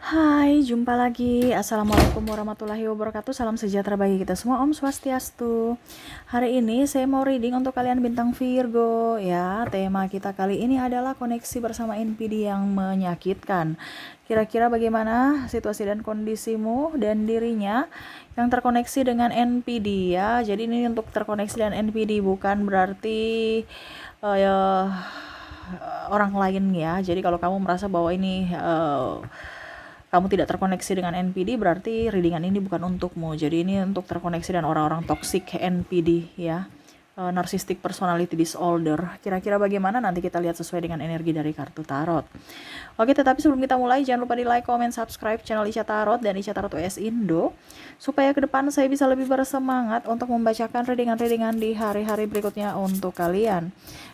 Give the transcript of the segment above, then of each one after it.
Hai, jumpa lagi. Assalamualaikum warahmatullahi wabarakatuh. Salam sejahtera bagi kita semua. Om Swastiastu. Hari ini saya mau reading untuk kalian bintang Virgo ya. Tema kita kali ini adalah koneksi bersama NPD yang menyakitkan. Kira-kira bagaimana situasi dan kondisimu dan dirinya yang terkoneksi dengan NPD ya. Jadi ini untuk terkoneksi dengan NPD bukan berarti ya, orang lain ya. Jadi kalau kamu merasa bahwa ini kamu tidak terkoneksi dengan NPD, berarti readingan ini bukan untukmu. Jadi ini untuk terkoneksi dengan orang-orang toxic NPD ya. Narcissistic personality disorder. Kira-kira bagaimana, nanti kita lihat sesuai dengan energi dari kartu tarot. Oke, tetapi sebelum kita mulai, jangan lupa di like, comment, subscribe channel Ica Tarot dan Ica Tarot US Indo, supaya ke depan saya bisa lebih bersemangat untuk membacakan readingan-readingan di hari-hari berikutnya untuk kalian.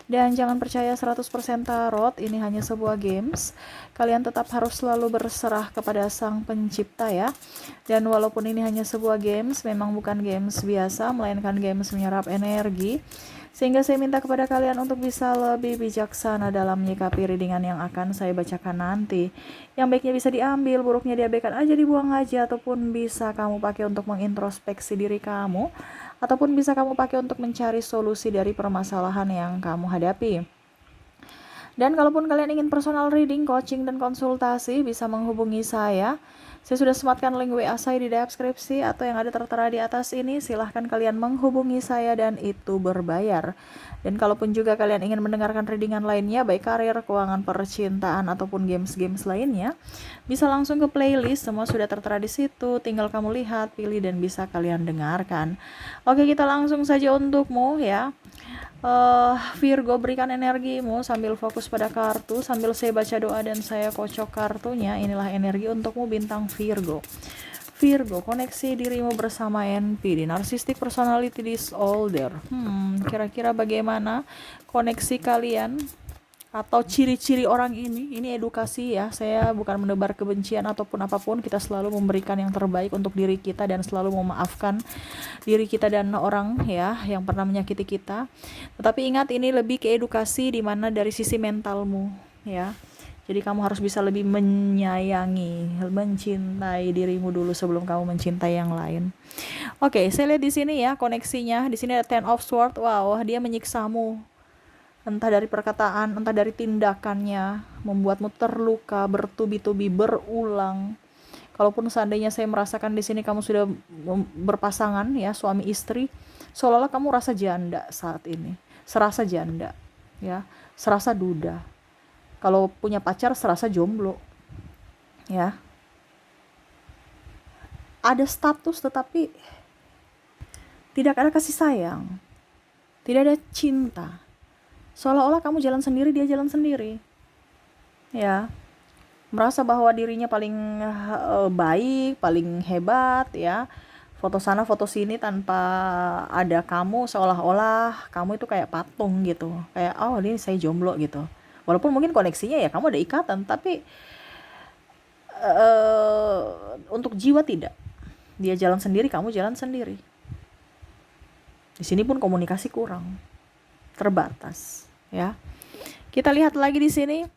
Dan jangan percaya 100% tarot, ini hanya sebuah games. Kalian tetap harus selalu berserah kepada sang pencipta ya. Dan walaupun ini hanya sebuah games, memang bukan games biasa, melainkan games menyerap energi. Sehingga saya minta kepada kalian untuk bisa lebih bijaksana dalam menyikapi readingan yang akan saya bacakan nanti. Yang baiknya bisa diambil, buruknya diabaikan aja, dibuang aja, ataupun bisa kamu pakai untuk mengintrospeksi diri kamu, ataupun bisa kamu pakai untuk mencari solusi dari permasalahan yang kamu hadapi. Dan kalaupun kalian ingin personal reading, coaching, dan konsultasi, bisa menghubungi saya. Saya sudah sematkan link WA saya di deskripsi atau yang ada tertera di atas ini. Silahkan kalian menghubungi saya dan itu berbayar. Dan kalaupun juga kalian ingin mendengarkan readingan lainnya, baik karir, keuangan, percintaan, ataupun games-games lainnya, bisa langsung ke playlist. Semua sudah tertera di situ. Tinggal kamu lihat, pilih, dan bisa kalian dengarkan. Oke, kita langsung saja untukmu ya. Virgo, berikan energimu sambil fokus pada kartu, sambil saya baca doa dan saya kocok kartunya. Inilah energi untukmu bintang Virgo. Virgo, koneksi dirimu bersama NPD, Narcissistic Personality Disorder. Kira-kira bagaimana koneksi kalian atau ciri-ciri orang ini edukasi ya. Saya bukan menebar kebencian ataupun apapun. Kita selalu memberikan yang terbaik untuk diri kita dan selalu memaafkan diri kita dan orang ya yang pernah menyakiti kita. Tetapi ingat, ini lebih ke edukasi di mana dari sisi mentalmu ya. Jadi kamu harus bisa lebih menyayangi, mencintai dirimu dulu sebelum kamu mencintai yang lain. Oke, saya lihat di sini ya koneksinya. Di sini ada Ten of Swords. Wow, dia menyiksamu. Entah dari perkataan, entah dari tindakannya, membuatmu terluka bertubi-tubi, berulang. Kalaupun seandainya saya merasakan di sini kamu sudah berpasangan ya, suami istri, seolah-olah kamu rasa janda saat ini, serasa janda, ya, serasa duda. Kalau punya pacar serasa jomblo, ya. Ada status tetapi tidak ada kasih sayang, tidak ada cinta. Seolah-olah kamu jalan sendiri, dia jalan sendiri, ya. Merasa bahwa dirinya paling baik, paling hebat ya. Foto sana, foto sini tanpa ada kamu, seolah-olah kamu itu kayak patung gitu. Kayak, oh ini saya jomblo gitu. Walaupun mungkin koneksinya ya kamu ada ikatan, tapi untuk jiwa tidak. Dia jalan sendiri, kamu jalan sendiri. Di sini pun komunikasi kurang, terbatas ya. Kita lihat lagi di sini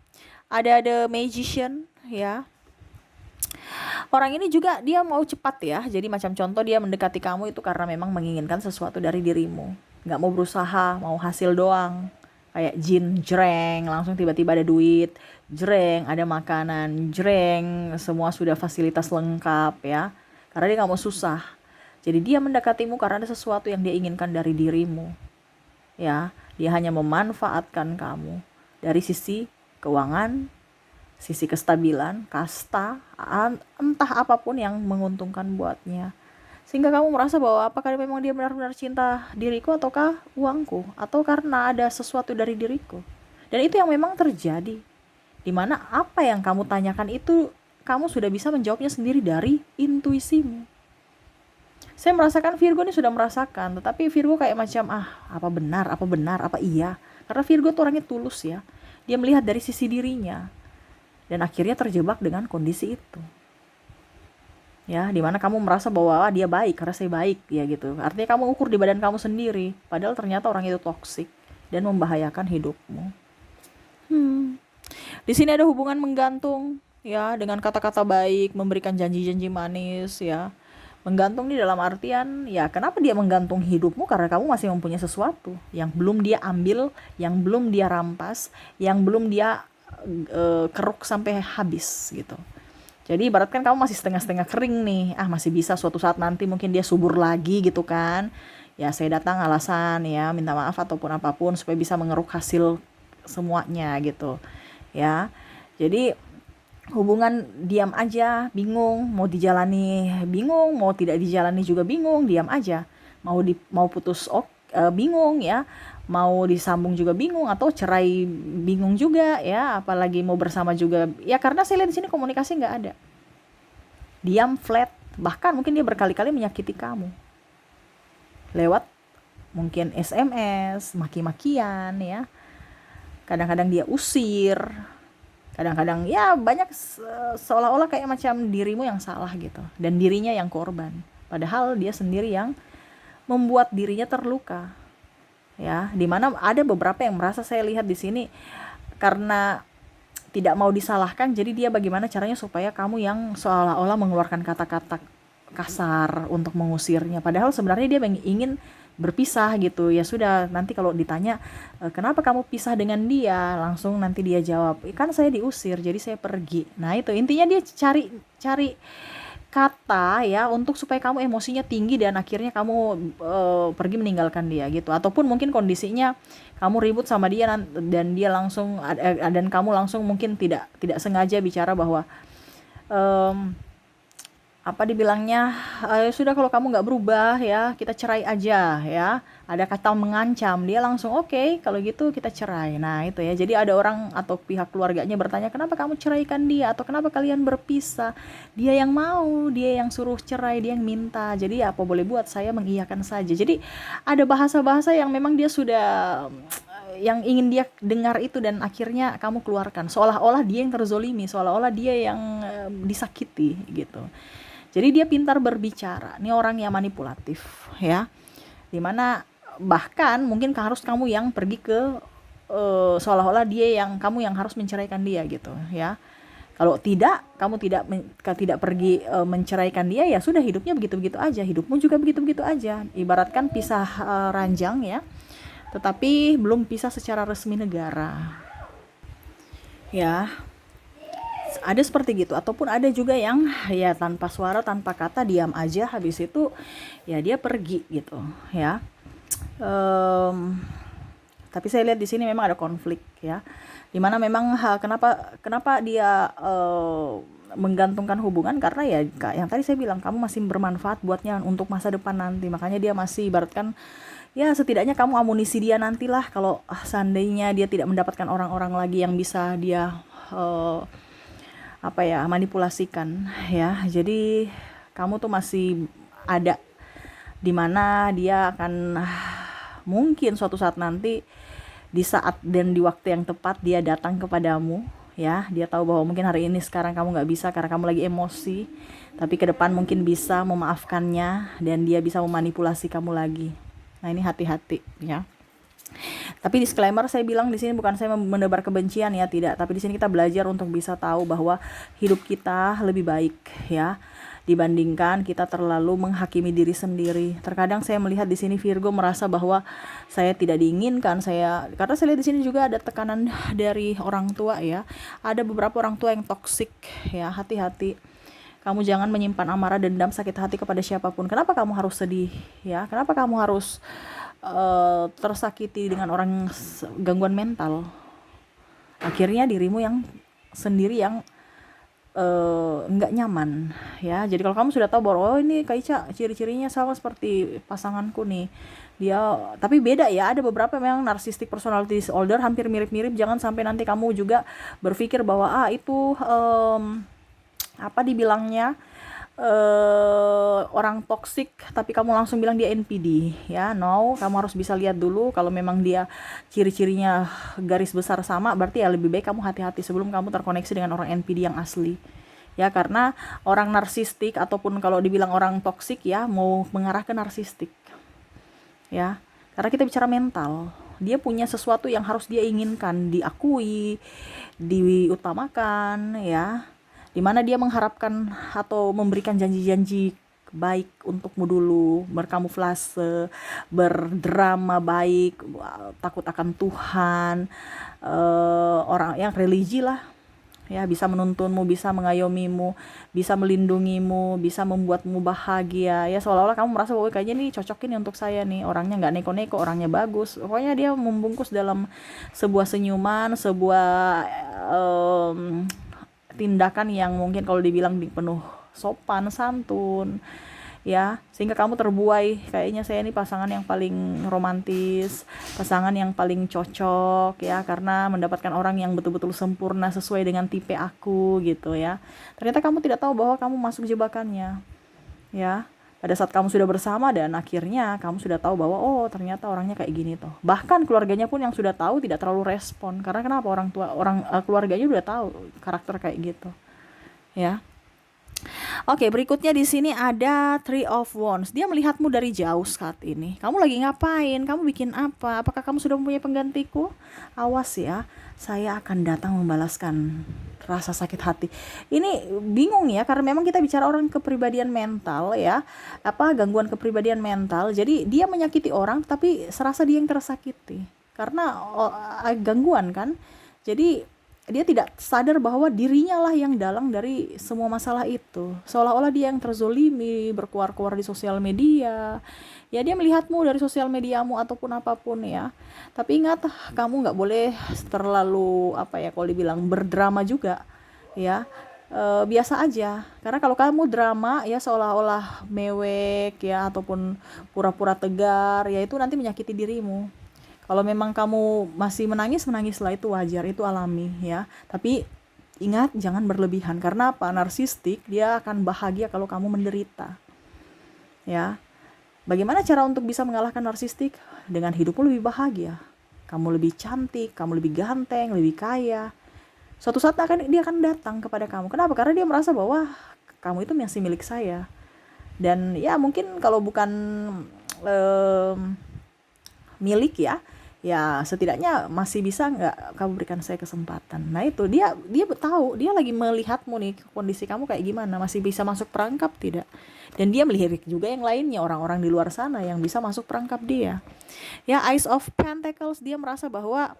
ada The Magician ya. Orang ini juga dia mau cepat ya. Jadi macam contoh dia mendekati kamu itu karena memang menginginkan sesuatu dari dirimu. Nggak mau berusaha, mau hasil doang. Kayak jin, jreng, langsung tiba-tiba ada duit. Jreng, ada makanan. Jreng, semua sudah fasilitas lengkap ya. Karena dia nggak mau susah. Jadi dia mendekatimu karena ada sesuatu yang dia inginkan dari dirimu. Ya, dia hanya memanfaatkan kamu dari sisi keuangan, sisi kestabilan, kasta, entah apapun yang menguntungkan buatnya. Sehingga kamu merasa bahwa apakah memang dia benar-benar cinta diriku ataukah uangku, atau karena ada sesuatu dari diriku. Dan itu yang memang terjadi. Dimana apa yang kamu tanyakan itu kamu sudah bisa menjawabnya sendiri dari intuisimu. Saya merasakan Virgo ini sudah merasakan, tetapi Virgo kayak macam apa iya. Karena Virgo tuh orangnya tulus ya. Dia melihat dari sisi dirinya. Dan akhirnya terjebak dengan kondisi itu. Ya, dimana kamu merasa bahwa dia baik karena saya baik ya gitu. Artinya kamu ukur di badan kamu sendiri, padahal ternyata orang itu toksik dan membahayakan hidupmu. Di sini ada hubungan menggantung ya, dengan kata-kata baik, memberikan janji-janji manis, ya. Menggantung di dalam artian, ya kenapa dia menggantung hidupmu? Karena kamu masih mempunyai sesuatu yang belum dia ambil, yang belum dia rampas, yang belum dia keruk sampai habis gitu. Jadi ibaratkan kamu masih setengah-setengah kering nih, masih bisa suatu saat nanti mungkin dia subur lagi gitu kan. Ya saya datang alasan ya, minta maaf ataupun apapun supaya bisa mengeruk hasil semuanya gitu. Ya. Jadi hubungan diam aja, bingung, mau dijalani bingung, mau tidak dijalani juga bingung, diam aja. Mau putus bingung ya, mau disambung juga bingung atau cerai bingung juga ya, apalagi mau bersama juga. Ya karena saya lihat di sini komunikasi nggak ada. Diam flat, bahkan mungkin dia berkali-kali menyakiti kamu. Lewat mungkin SMS, maki-makian ya. Kadang-kadang dia usir, kadang-kadang ya banyak seolah-olah kayak macam dirimu yang salah gitu dan dirinya yang korban, padahal dia sendiri yang membuat dirinya terluka ya, dimana ada beberapa yang merasa saya lihat di sini karena tidak mau disalahkan, jadi dia bagaimana caranya supaya kamu yang seolah-olah mengeluarkan kata-kata kasar untuk mengusirnya, padahal sebenarnya dia ingin berpisah gitu. Ya sudah, nanti kalau ditanya kenapa kamu pisah dengan dia, langsung nanti dia jawab, kan saya diusir jadi saya pergi. Nah itu intinya, dia cari cari kata ya untuk supaya kamu emosinya tinggi dan akhirnya kamu pergi meninggalkan dia gitu, ataupun mungkin kondisinya kamu ribut sama dia dan dia langsung dan kamu langsung mungkin tidak sengaja bicara bahwa em, apa dibilangnya, sudah kalau kamu nggak berubah ya kita cerai aja ya, ada kata mengancam, dia langsung oke, kalau gitu kita cerai. Nah itu ya, jadi ada orang atau pihak keluarganya bertanya kenapa kamu ceraikan dia atau kenapa kalian berpisah, dia yang mau, dia yang suruh cerai, dia yang minta, jadi apa boleh buat, saya mengiyakan saja. Jadi ada bahasa-bahasa yang memang dia sudah yang ingin dia dengar itu, dan akhirnya kamu keluarkan seolah-olah dia yang terzolimi, seolah-olah dia yang disakiti gitu. Jadi dia pintar berbicara. Ini orang yang manipulatif ya. Dimana bahkan mungkin harus kamu yang pergi ke seolah-olah dia yang kamu yang harus menceraikan dia gitu ya. Kalau tidak, kamu tidak pergi menceraikan dia, ya sudah hidupnya begitu-begitu aja. Hidupmu juga begitu-begitu aja. Ibaratkan pisah ranjang ya. Tetapi belum pisah secara resmi negara. Ya, ada seperti gitu, ataupun ada juga yang ya tanpa suara tanpa kata, diam aja, habis itu ya dia pergi gitu ya. Em, tapi saya lihat di sini memang ada konflik ya, dimana memang kenapa kenapa dia menggantungkan hubungan, karena ya yang tadi saya bilang, kamu masih bermanfaat buatnya untuk masa depan nanti, makanya dia masih ibaratkan ya setidaknya kamu amunisi dia nantilah kalau seandainya dia tidak mendapatkan orang-orang lagi yang bisa dia eh, apa ya, manipulasikan ya. Jadi kamu tuh masih ada di mana dia akan mungkin suatu saat nanti, di saat dan di waktu yang tepat dia datang kepadamu ya. Dia tahu bahwa mungkin hari ini sekarang kamu nggak bisa karena kamu lagi emosi, tapi ke depan mungkin bisa memaafkannya dan dia bisa memanipulasi kamu lagi. Nah ini hati-hati ya. Tapi disclaimer saya bilang di sini bukan saya menebar kebencian ya, tidak. Tapi di sini kita belajar untuk bisa tahu bahwa hidup kita lebih baik ya, dibandingkan kita terlalu menghakimi diri sendiri. Terkadang saya melihat di sini Virgo merasa bahwa saya tidak diinginkan, karena saya lihat di sini juga ada tekanan dari orang tua ya. Ada beberapa orang tua yang toksik ya, hati-hati. Kamu jangan menyimpan amarah, dendam, sakit hati kepada siapapun. Kenapa kamu harus sedih ya? Kenapa kamu harus tersakiti dengan orang gangguan mental? Akhirnya dirimu yang sendiri yang nggak nyaman ya. Jadi kalau kamu sudah tahu bahwa ini Kak Ica ciri-cirinya sama seperti pasanganku nih, dia tapi beda ya, ada beberapa memang narcissistic personality disorder, hampir mirip-mirip. Jangan sampai nanti kamu juga berpikir bahwa itu apa dibilangnya, orang toksik tapi kamu langsung bilang dia NPD ya. No, kamu harus bisa lihat dulu, kalau memang dia ciri-cirinya garis besar sama, berarti ya lebih baik kamu hati-hati sebelum kamu terkoneksi dengan orang NPD yang asli ya. Karena orang narsistik ataupun kalau dibilang orang toksik ya, mau mengarah ke narsistik ya, karena kita bicara mental. Dia punya sesuatu yang harus dia inginkan, diakui, diutamakan ya. dimana dia mengharapkan atau memberikan janji-janji baik untukmu dulu, berkamuflase, berdrama baik, takut akan Tuhan, orang yang religi lah, ya, bisa menuntunmu, bisa mengayomimu, bisa melindungimu, bisa membuatmu bahagia, ya, seolah-olah kamu merasa bahwa kayaknya nih cocok ini untuk saya nih, orangnya nggak neko-neko, orangnya bagus, pokoknya dia membungkus dalam sebuah senyuman, sebuah tindakan yang mungkin kalau dibilang penuh sopan santun, ya, sehingga kamu terbuai kayaknya saya ini pasangan yang paling romantis, pasangan yang paling cocok, ya, karena mendapatkan orang yang betul-betul sempurna sesuai dengan tipe aku gitu, ya. Ternyata kamu tidak tahu bahwa kamu masuk jebakannya, ya. Pada saat kamu sudah bersama dan akhirnya kamu sudah tahu bahwa oh ternyata orangnya kayak gini toh. Bahkan keluarganya pun yang sudah tahu tidak terlalu respon, karena kenapa, keluarganya udah tahu karakter kayak gitu, ya. Oke, berikutnya di sini ada Three of Wands. Dia melihatmu dari jauh saat ini. Kamu lagi ngapain? Kamu bikin apa? Apakah kamu sudah mempunyai penggantiku? Awas ya, saya akan datang membalaskan rasa sakit hati. Ini bingung ya, karena memang kita bicara orang kepribadian mental, ya. Gangguan kepribadian mental. Jadi dia menyakiti orang tapi serasa dia yang tersakiti. Karena gangguan kan. Jadi dia tidak sadar bahwa dirinya lah yang dalang dari semua masalah itu. Seolah-olah dia yang terzolimi, berkuar-kuar di sosial media. Ya, dia melihatmu dari sosial mediamu ataupun apapun, ya. Tapi ingat, kamu nggak boleh terlalu kalau dibilang berdrama juga, ya. Biasa aja. Karena kalau kamu drama, ya seolah-olah mewek, ya, ataupun pura-pura tegar, ya itu nanti menyakiti dirimu. Kalau memang kamu masih menangislah, itu wajar, itu alami, ya. Tapi ingat, jangan berlebihan. Karena apa? Narsistik, dia akan bahagia kalau kamu menderita, ya. Bagaimana cara untuk bisa mengalahkan narsistik? Dengan hidupmu lebih bahagia. Kamu lebih cantik, kamu lebih ganteng, lebih kaya. Suatu saat dia akan datang kepada kamu. Kenapa? Karena dia merasa bahwa kamu itu masih milik saya. Dan ya mungkin kalau bukan milik, ya setidaknya masih bisa nggak kamu berikan saya kesempatan. Nah itu dia tahu, dia lagi melihatmu nih, kondisi kamu kayak gimana, masih bisa masuk perangkap tidak. Dan dia melirik juga yang lainnya, orang-orang di luar sana yang bisa masuk perangkap dia, ya. Ace of Pentacles, dia merasa bahwa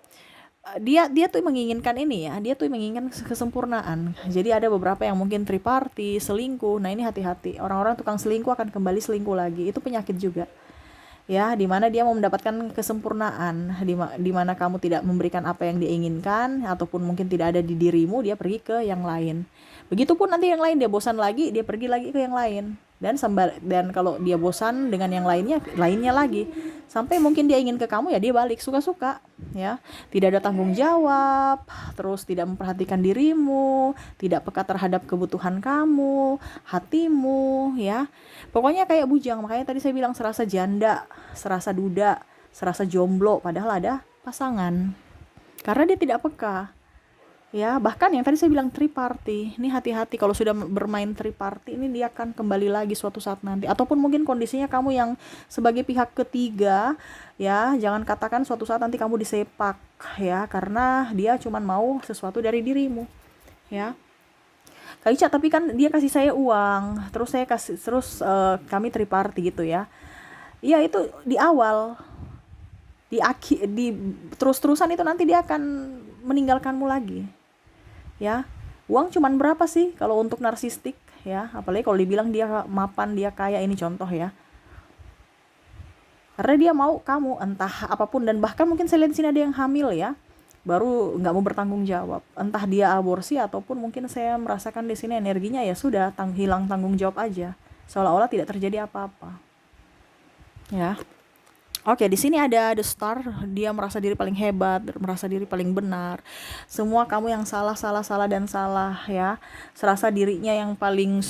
dia tuh menginginkan ini, ya, dia tuh menginginkan kesempurnaan. Jadi ada beberapa yang mungkin triparty, selingkuh. Nah ini hati-hati, orang-orang tukang selingkuh akan kembali selingkuh lagi, itu penyakit juga, ya, dimana dia mau mendapatkan kesempurnaan, dimana kamu tidak memberikan apa yang dia inginkan, ataupun mungkin tidak ada di dirimu, dia pergi ke yang lain. Begitupun nanti yang lain, dia bosan lagi, dia pergi lagi ke yang lain. Dan kalau dia bosan dengan yang lainnya lagi, sampai mungkin dia ingin ke kamu, ya dia balik suka-suka, ya. Tidak ada tanggung jawab, terus tidak memperhatikan dirimu, tidak peka terhadap kebutuhan kamu, hatimu, ya. Pokoknya kayak bujang. Makanya tadi saya bilang serasa janda, serasa duda, serasa jomblo, padahal ada pasangan. Karena dia tidak peka, ya. Bahkan yang tadi saya bilang triparty, ini hati-hati kalau sudah bermain triparty, ini dia akan kembali lagi suatu saat nanti. Ataupun mungkin kondisinya kamu yang sebagai pihak ketiga, ya, jangan katakan suatu saat nanti kamu disepak, ya, karena dia cuma mau sesuatu dari dirimu, ya. Kak Ica, tapi kan dia kasih saya uang, terus kami triparty gitu, ya. Iya, itu di awal, di terus-terusan itu nanti dia akan meninggalkanmu lagi, ya. Uang cuman berapa sih kalau untuk narsistik, ya, apalagi kalau dibilang dia mapan, dia kaya, ini contoh, ya. Karena dia mau kamu entah apapun, dan bahkan mungkin saya lihat di sini ada yang hamil, ya, baru nggak mau bertanggung jawab, entah dia aborsi ataupun mungkin saya merasakan di sini energinya ya sudah hilang tanggung jawab aja, seolah-olah tidak terjadi apa-apa, ya. Oke, di sini ada The Star, dia merasa diri paling hebat, merasa diri paling benar. Semua kamu yang salah, ya. Serasa dirinya yang paling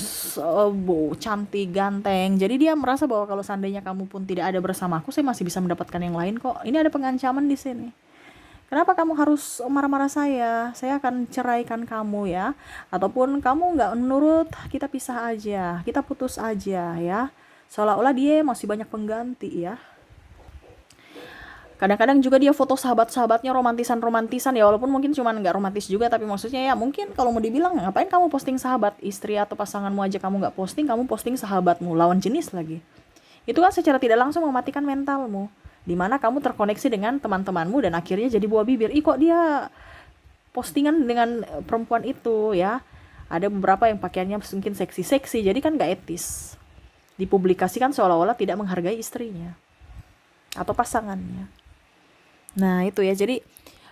cantik, ganteng. Jadi dia merasa bahwa kalau seandainya kamu pun tidak ada bersama aku, saya masih bisa mendapatkan yang lain kok. Ini ada pengancaman di sini. Kenapa kamu harus marah-marah saya? Saya akan ceraikan kamu, ya. Ataupun kamu nggak menurut, kita pisah aja, kita putus aja, ya. Seolah-olah dia masih banyak pengganti, ya. Kadang-kadang juga dia foto sahabat-sahabatnya romantisan-romantisan ya, walaupun mungkin cuman nggak romantis juga, tapi maksudnya ya mungkin kalau mau dibilang ngapain kamu posting sahabat, istri atau pasanganmu aja kamu nggak posting, kamu posting sahabatmu, lawan jenis lagi. Itu kan secara tidak langsung mematikan mentalmu, dimana kamu terkoneksi dengan teman-temanmu dan akhirnya jadi buah bibir. Ih kok dia postingan dengan perempuan itu ya. Ada beberapa yang pakaiannya mungkin seksi-seksi, jadi kan nggak etis. Dipublikasikan seolah-olah tidak menghargai istrinya atau pasangannya. Nah itu ya, jadi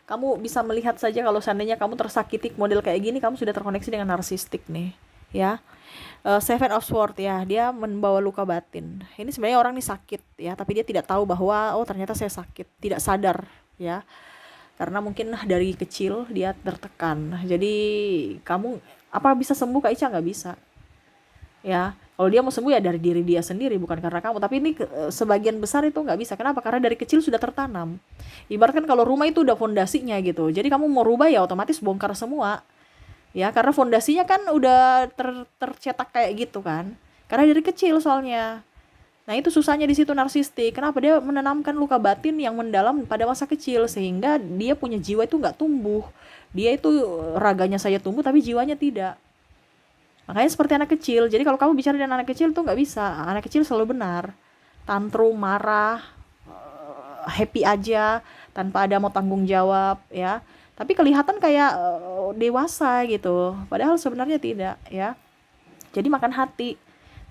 kamu bisa melihat saja kalau seandainya kamu tersakiti model kayak gini, kamu sudah terkoneksi dengan narsistik nih ya. Seven of Swords ya, dia membawa luka batin. Ini sebenarnya orang nih sakit ya, tapi dia tidak tahu bahwa oh ternyata saya sakit, tidak sadar ya. Karena mungkin dari kecil dia tertekan. Jadi kamu apa bisa sembuh Kak Ica? Nggak bisa ya. Kalau dia mau sembuh ya dari diri dia sendiri, bukan karena kamu. Tapi ini sebagian besar itu nggak bisa. Kenapa? Karena dari kecil sudah tertanam. Ibaratkan kalau rumah itu udah fondasinya gitu, jadi kamu mau rubah ya otomatis bongkar semua ya, karena fondasinya kan udah tercetak kayak gitu kan, karena dari kecil soalnya. Nah itu susahnya di situ narsistik. Kenapa? Dia menanamkan luka batin yang mendalam pada masa kecil, sehingga dia punya jiwa itu nggak tumbuh. Dia itu raganya saja tumbuh tapi jiwanya tidak. Makanya seperti anak kecil. Jadi kalau kamu bicara dengan anak kecil tuh nggak bisa. Anak kecil selalu benar, tantrum, marah, happy aja tanpa ada mau tanggung jawab ya. Tapi kelihatan kayak dewasa gitu. Padahal sebenarnya tidak ya. Jadi makan hati,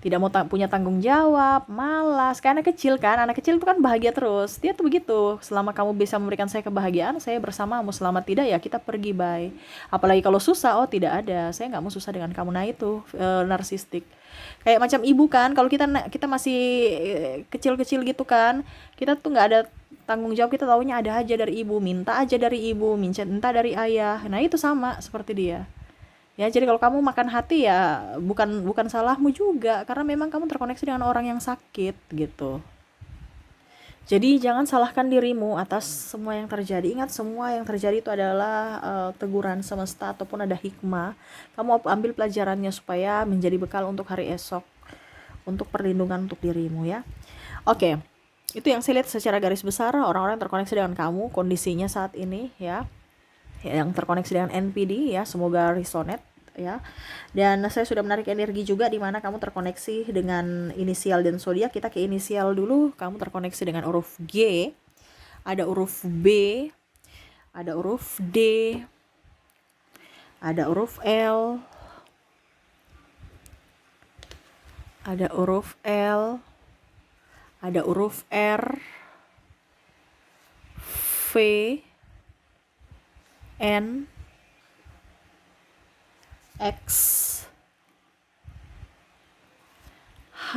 tidak mau punya tanggung jawab, malas. Kayak anak kecil kan, anak kecil itu kan bahagia terus. Dia tuh begitu, selama kamu bisa memberikan saya kebahagiaan, saya bersamamu. Selama tidak ya kita pergi, bye. Apalagi kalau susah, oh tidak ada, saya nggak mau susah dengan kamu. Nah itu narsistik. Kayak macam ibu kan, kalau kita masih kecil-kecil gitu kan, kita tuh nggak ada tanggung jawab, kita taunya ada aja dari ibu, minta aja dari ibu, minta dari ayah. Nah itu sama seperti dia. Ya, jadi kalau kamu makan hati ya bukan salahmu juga, karena memang kamu terkoneksi dengan orang yang sakit gitu. Jadi jangan salahkan dirimu atas semua yang terjadi. Ingat, semua yang terjadi itu adalah teguran semesta ataupun ada hikmah. Kamu ambil pelajarannya supaya menjadi bekal untuk hari esok, untuk perlindungan untuk dirimu ya. Oke. Itu yang saya lihat secara garis besar orang-orang yang terkoneksi dengan kamu, kondisinya saat ini ya. Yang terkoneksi dengan NPD ya, semoga resonate ya. Dan saya sudah menarik energi juga di mana kamu terkoneksi dengan inisial dan zodiak. Kita ke inisial dulu. Kamu terkoneksi dengan huruf G, ada huruf B, ada huruf D, ada huruf L, ada huruf L, ada huruf R, V, N, X, H,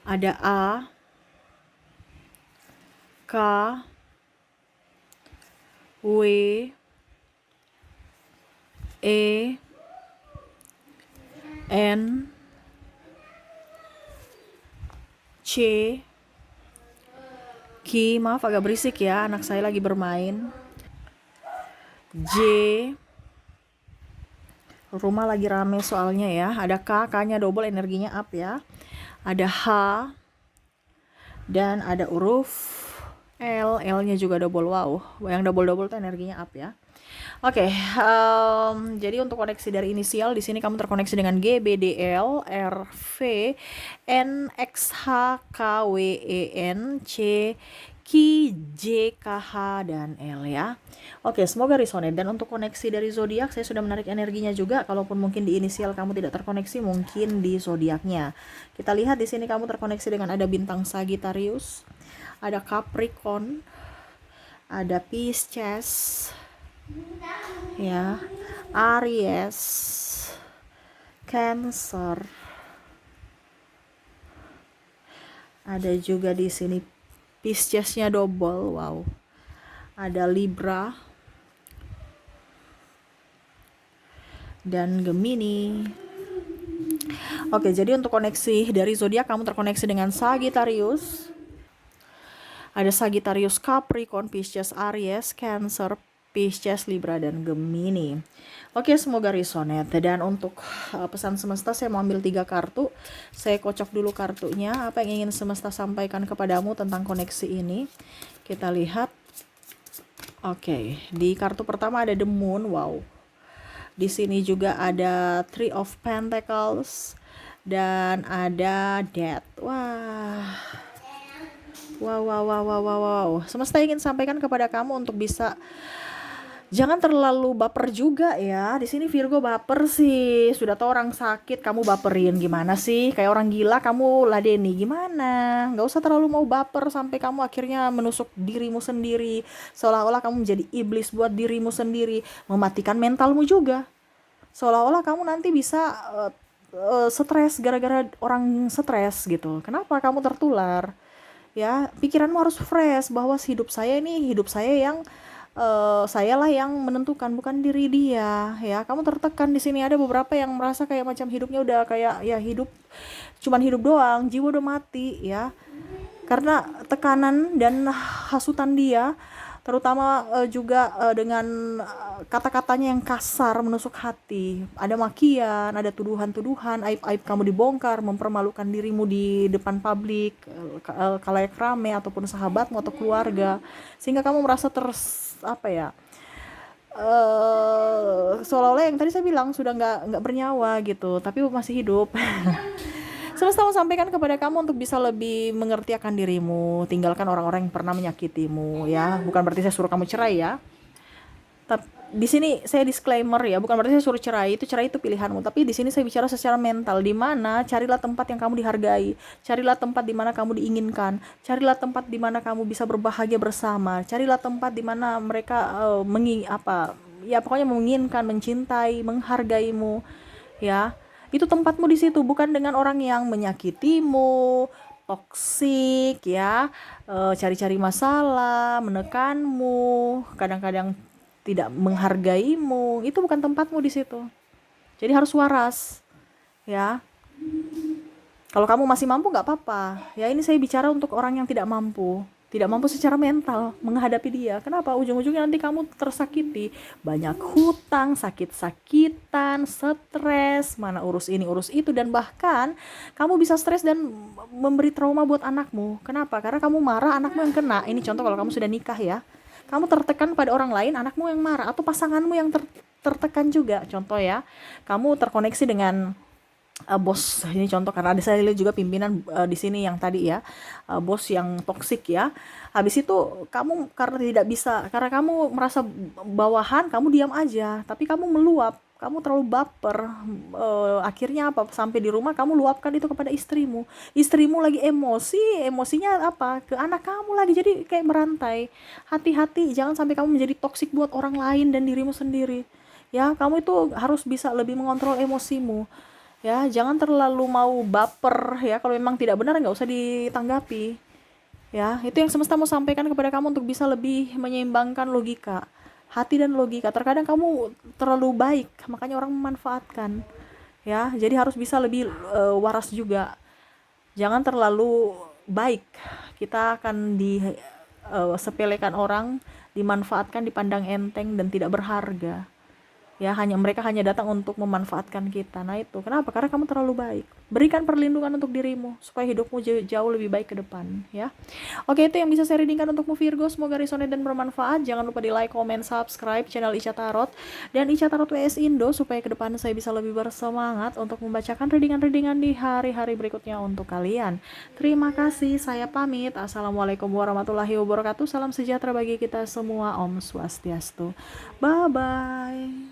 ada A, K, W, E, N, C, Q. Maaf agak berisik ya, anak saya lagi bermain. J, rumah lagi rame soalnya ya. Ada K, K-nya double, energinya up ya. Ada H, dan ada huruf L, L-nya juga double. Wow, yang double-double tuh energinya up ya. Oke, jadi untuk koneksi dari inisial di sini kamu terkoneksi dengan G, B, D, L, R, V, N, X, H, K, W, E, N, C, Q, J, K, H, dan L ya. Oke, semoga resonate. Dan untuk koneksi dari zodiak saya sudah menarik energinya juga. Kalaupun mungkin di inisial kamu tidak terkoneksi, mungkin di zodiaknya. Kita lihat di sini kamu terkoneksi dengan ada bintang Sagittarius, ada Capricorn, ada Pisces, ya, Aries, Cancer, ada juga di sini Pisces-nya double, wow, ada Libra dan Gemini. Oke, jadi untuk koneksi dari zodiak kamu terkoneksi dengan Sagittarius, ada Sagittarius, Capricorn, Pisces, Aries, Cancer, Pisces, Libra, dan Gemini. Oke, semoga resonate. Dan untuk pesan semesta, saya mau ambil 3 kartu. Saya kocok dulu kartunya. Apa yang ingin semesta sampaikan kepadamu tentang koneksi ini? Kita lihat. Oke, di kartu pertama ada The Moon. Wow. Di sini juga ada Three of Pentacles dan ada Death. Wah. Wow. Semesta ingin sampaikan kepada kamu untuk bisa jangan terlalu baper juga ya. Di sini Virgo baper sih. Sudah tau orang sakit, kamu baperin gimana sih? Kayak orang gila kamu ladeni gimana? Nggak usah terlalu mau baper sampai kamu akhirnya menusuk dirimu sendiri. Seolah-olah kamu menjadi iblis buat dirimu sendiri, mematikan mentalmu juga. Seolah-olah kamu nanti bisa stres gara-gara orang stres gitu. Kenapa kamu tertular? Ya, pikiranmu harus fresh bahwa hidup saya yang saya lah yang menentukan, bukan diri dia. Ya, kamu tertekan di sini. Ada beberapa yang merasa kayak macam hidupnya udah kayak ya hidup cuman hidup doang, jiwa udah mati ya, karena tekanan dan hasutan dia, terutama juga dengan kata-katanya yang kasar menusuk hati. Ada makian, ada tuduhan-tuduhan, aib-aib kamu dibongkar, mempermalukan dirimu di depan publik, kalayak rame ataupun sahabatmu atau keluarga, sehingga kamu merasa seolah-olah yang tadi saya bilang sudah nggak bernyawa gitu, tapi masih hidup. Semesta mau sampaikan kepada kamu untuk bisa lebih mengerti akan dirimu, tinggalkan orang-orang yang pernah menyakitimu ya. Bukan berarti saya suruh kamu cerai ya. Tapi di sini saya disclaimer ya, bukan berarti saya suruh cerai itu pilihanmu. Tapi di sini saya bicara secara mental, di mana carilah tempat yang kamu dihargai, carilah tempat di mana kamu diinginkan, carilah tempat di mana kamu bisa berbahagia bersama, carilah tempat di mana mereka pokoknya menginginkan, mencintai, menghargaimu ya. Itu tempatmu di situ, bukan dengan orang yang menyakitimu, toksik ya, cari-cari masalah, menekanmu, kadang-kadang tidak menghargaimu. Itu bukan tempatmu di situ. Jadi harus waras ya. Kalau kamu masih mampu nggak apa-apa. Ya, ini saya bicara untuk orang yang tidak mampu secara mental menghadapi dia. Kenapa? Ujung-ujungnya nanti kamu tersakiti, banyak hutang, sakit-sakitan, stres, mana urus ini urus itu, dan bahkan kamu bisa stres dan memberi trauma buat anakmu. Kenapa? Karena kamu marah, anakmu yang kena. Ini contoh kalau kamu sudah nikah ya, kamu tertekan pada orang lain, anakmu yang marah, atau pasanganmu yang tertekan juga. Contoh ya, kamu terkoneksi dengan bos, ini contoh karena ada saya lihat juga pimpinan di sini yang tadi ya, bos yang toksik ya. Habis itu kamu karena kamu merasa bawahan, kamu diam aja, tapi kamu meluap, kamu terlalu baper. Akhirnya apa? Sampai di rumah kamu luapkan itu kepada istrimu lagi emosinya apa? Ke anak kamu lagi, jadi kayak merantai. Hati-hati, jangan sampai kamu menjadi toksik buat orang lain dan dirimu sendiri ya. Kamu itu harus bisa lebih mengontrol emosimu ya, jangan terlalu mau baper ya. Kalau memang tidak benar nggak usah ditanggapi ya. Itu yang semesta mau sampaikan kepada kamu untuk bisa lebih menyeimbangkan logika hati dan logika. Terkadang kamu terlalu baik, makanya orang memanfaatkan ya. Jadi harus bisa lebih waras juga, jangan terlalu baik. Kita akan sepelekan orang, dimanfaatkan, dipandang enteng dan tidak berharga ya. Mereka hanya datang untuk memanfaatkan kita. Nah itu kenapa? Karena kamu terlalu baik. Berikan perlindungan untuk dirimu supaya hidupmu jauh lebih baik ke depan ya. Oke, itu yang bisa saya readingkan untukmu Virgo. Semoga resonate dan bermanfaat. Jangan lupa di like, comment, subscribe channel Ica Tarot dan Ica Tarot WS Indo supaya ke depan saya bisa lebih bersemangat untuk membacakan readingan-readingan di hari-hari berikutnya untuk kalian. Terima kasih, saya pamit. Assalamualaikum warahmatullahi wabarakatuh. Salam sejahtera bagi kita semua. Om Swastiastu. Bye bye.